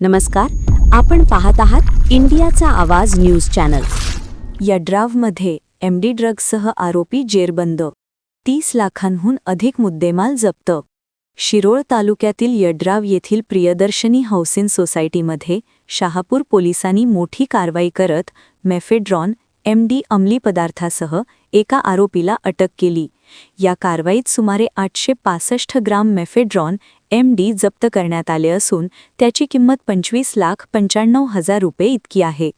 नमस्कार, आपण पाहत आहात इंडियाचा आवाज न्यूज चॅनल। यड्रावमध्ये एमडी ड्रग्जसह आरोपी जेरबंद, 30 लाखांहून अधिक मुद्देमाल जप्त। शिरोळ तालुक्यातील यड्राव येथील प्रियदर्शनी हाऊसिंग सोसायटीमध्ये शहापूर पोलिसांनी मोठी कारवाई करत मेफेड्रॉन एमडी अंमली पदार्थासह एका आरोपीला अटक केली। या कारवाईत सुमारे 865 ग्राम मेफेड्रॉन एमडी जप्त करण्यात आले असून त्याची किंमत 25,95,000 रुपये इतकी आहे।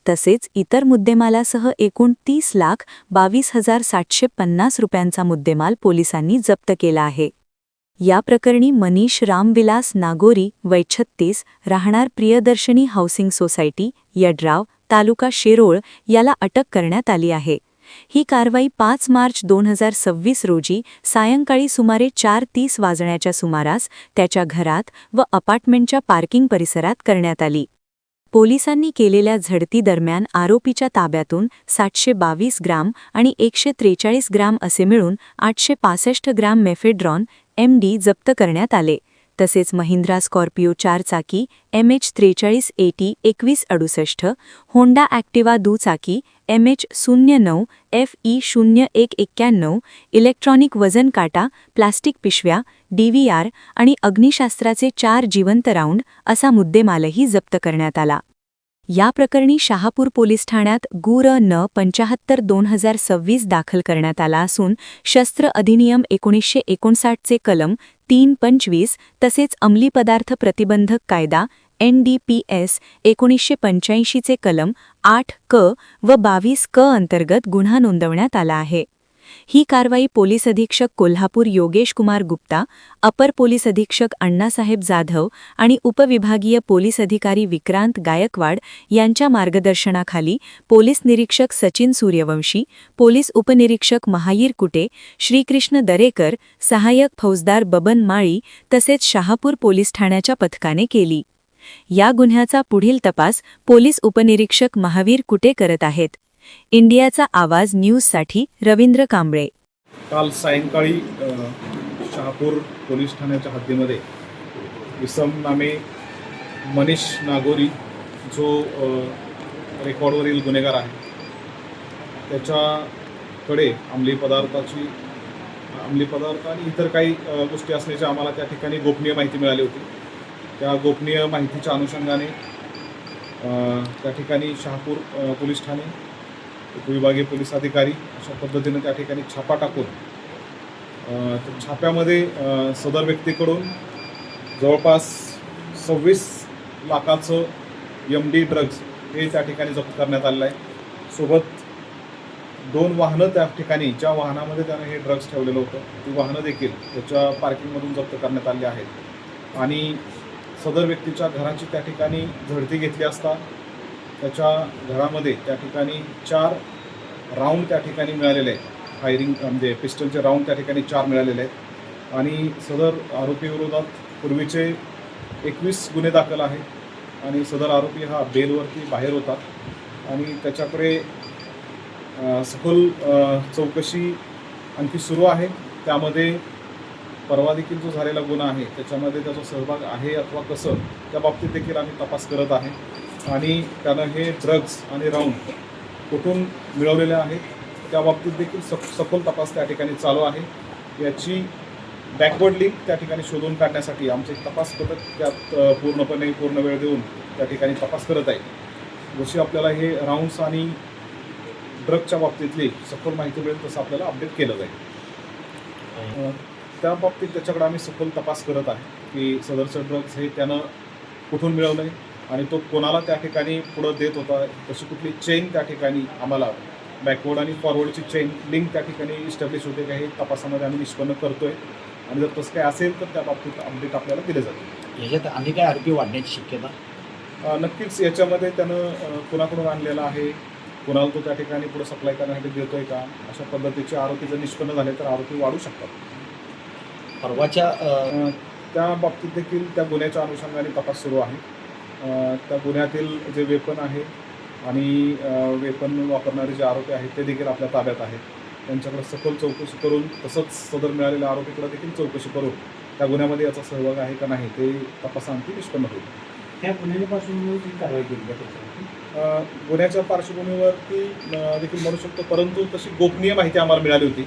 तसेच इतर मुद्देमालासह एकूण 30,22,750 रुपयांचा मुद्देमाल पोलिसांनी जप्त केला आहे। या प्रकरणी मनीष रामविलास नागोरी वय 36 राहणार प्रियदर्शनी हाऊसिंग सोसायटी यड्राव तालुका शिरोळ याला अटक करण्यात आली आहे। ही कारवाई 5 मार्च 2026 रोजी सायंकाळी सुमारे 4:30 वाजण्याच्या सुमारास त्याच्या घरात व अपार्टमेंटच्या पार्किंग परिसरात करण्यात आली। पोलिसांनी केलेल्या झडतीदरम्यान आरोपीच्या ताब्यातून 722 ग्राम आणि 143 ग्राम असे मिळून 865 ग्राम मेफेड्रॉन एमडी जप्त करण्यात आले। तसेच महिंद्रा स्कॉर्पिओ 4 चाकी MH4380 2168, होंडा ॲक्टिवा दुचाकी MH09 FE0191, इलेक्ट्रॉनिक वजन काटा, प्लास्टिक पिशव्या, DVR आणि अग्निशास्त्राचे 4 जिवंत राऊंड असा मुद्देमालही जप्त करण्यात आला। या प्रकरणी शहापूर पोलीस ठाण्यात गुर न 75/2026 दाखल करण्यात आला असून शस्त्र अधिनियम 1959 चे कलम 325 तसेच अंमली पदार्थ प्रतिबंधक कायदा NDPS 1985 चे कलम 8 क व 22 क अंतर्गत गुन्हा नोंदवण्यात आला आहे। ही कारवाई पोलीस अधीक्षक कोल्हापूर योगेश कुमार गुप्ता, अपर पोलीस अधीक्षक अण्णासाहेब जाधव आणि उपविभागीय पोलीस अधिकारी विक्रांत गायकवाड यांच्या मार्गदर्शनाखाली पोलीस निरीक्षक सचिन सूर्यवंशी, पोलीस उपनिरीक्षक महावीर कुटे, श्रीकृष्ण दरेकर, सहाय्यक फौजदार बबन माळी तसेच शहापूर पोलीस ठाण्याच्या पथकाने केली। या गुन्ह्याचा पुढील तपास पोलीस उपनिरीक्षक महावीर कुटे करत आहेत। इंडियाचा आवाज न्यूजसाठी रवींद्र कांबळे। काल सायंकाळी शहापूर पोलीस ठाण्याच्या हद्दीमध्ये इसम नामे मनीष नागोरी जो रेकॉर्डवरील गुन्हेगार आहे त्याच्याकडे अंमली पदार्थ आणि इतर काही गोष्टी असल्याची आम्हाला त्या ठिकाणी गोपनीय माहिती मिळाली होती। त्या गोपनीय माहितीच्या अनुषंगाने त्या ठिकाणी शहापूर पोलीस ठाणे उपविभागीय पोलीस अधिकारी अशा पद्धतीने त्या ठिकाणी छापा टाकून छाप्यामध्ये सदर व्यक्तीकडून जवळपास 26 लाखाचं MD ड्रग्ज हे त्या ठिकाणी जप्त करण्यात आलेलं आहे। सोबत 2 वाहनं त्या ठिकाणी ज्या वाहनामध्ये त्यानं हे ड्रग्ज ठेवलेलं होतं ती वाहनं देखील त्याच्या पार्किंगमधून जप्त करण्यात आली आहेत आणि सदर व्यक्तीच्या घराची त्या ठिकाणी झडती घेतली असता त्याच्या घरामध्ये त्या ठिकाणी 4 राऊंड त्या ठिकाणी मिळालेले आहेत। फायरिंग म्हणजे पिस्टलचे राऊंड त्या ठिकाणी 4 मिळालेले आहेत आणि सदर आरोपीविरोधात पूर्वीचे 21 गुन्हे दाखल आहेत आणि सदर आरोपी हा बेलवरती बाहेर होता आणि त्याच्याकडे सखोल चौकशी आणखी सुरू आहे। त्यामध्ये परवा देखील जो झालेला गुन्हा आहे त्याच्यामध्ये त्याचा सहभाग आहे अथवा कसं त्या बाबतीत देखील आम्ही तपास करत आहे आणि त्यानं हे ड्रग्ज आणि राऊंड कुठून मिळवलेले आहेत त्या बाबतीत देखील सखोल तपास त्या ठिकाणी चालू आहे। याची बॅकवर्ड लिंक त्या ठिकाणी शोधून काढण्यासाठी आमचे तपास पथक त्यात पूर्ण वेळ देऊन त्या ठिकाणी तपास करत आहे। जशी आपल्याला हे राऊंड्स आणि ड्रगच्या बाबतीतली सखोल माहिती मिळेल तसं आपल्याला अपडेट केलं जाईल। त्या बाबतीत त्याच्याकडे आम्ही सखोल तपास करत आहे की सदरचं ड्रग्ज हे त्यानं कुठून मिळवलं आहे आणि तो कोणाला त्या ठिकाणी पुढं देत होता, तशी कुठली चेन त्या ठिकाणी आम्हाला बॅकवर्ड आणि फॉरवर्डची चेन लिंक त्या ठिकाणी इस्टॅब्लिश होते का हे तपासामध्ये आम्ही निष्पन्न करतो आहे आणि जर तसं काही असेल तर त्या बाबतीत अपडेट आपल्याला दिले जाते। याच्यात आणखी काय आरोपी वाढण्याची शक्यता? नक्कीच याच्यामध्ये त्यानं कुणाकडून आणलेला आहे, कुणाला तो त्या ठिकाणी पुढे सप्लाय करण्यासाठी देतो आहे का, अशा पद्धतीचे आरोपी जर निष्पन्न झाले तर आरोपी वाढू शकतात। परवाच्या त्या बाबतीत देखील त्या गुन्ह्याच्या अनुषंगाने तपास सुरू आहे। त्या गुन्ह्यातील जे वेपन आहे आणि वेपन वापरणारे जे आरोपी आहेत ते देखील आपल्या ताब्यात आहेत। त्यांच्याकडे सखोल चौकशी करून तसंच सदर मिळालेल्या आरोपीकडे देखील चौकशी करून त्या गुन्ह्यामध्ये याचा सहभाग आहे का नाही ते तपासाअंती निष्पन्न होईल। त्या गुन्ह्याच्या पार्श्वभूमीवर ती कारवाई केली का त्याच्यावरती? गुन्ह्याच्या पार्श्वभूमीवरती देखील म्हणू शकतो, परंतु तशी गोपनीय माहिती आम्हाला मिळाली होती.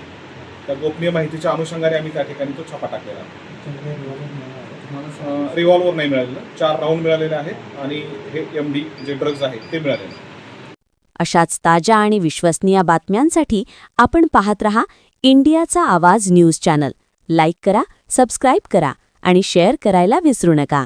त्या गोपनीय माहितीच्या अनुषंगाने आम्ही त्या ठिकाणी तो छापा टाकलेला आहे. त्याच्यामध्ये रिव्हॉल्वर मिळाला. रिव्हॉल्वर नाही मिळालेलं, 4 राऊंड मिळालेले आहेत आणि हे MD जे ड्रग्ज आहेत ते मिळालेले आहेत. अशाच ताज्या आणि विश्वसनीय बातम्यांसाठी आपण पाहत रहा इंडियाचा आवाज न्यूज चॅनल. लाईक करा, सबस्क्राईब करा आणि शेअर करायला विसरू नका.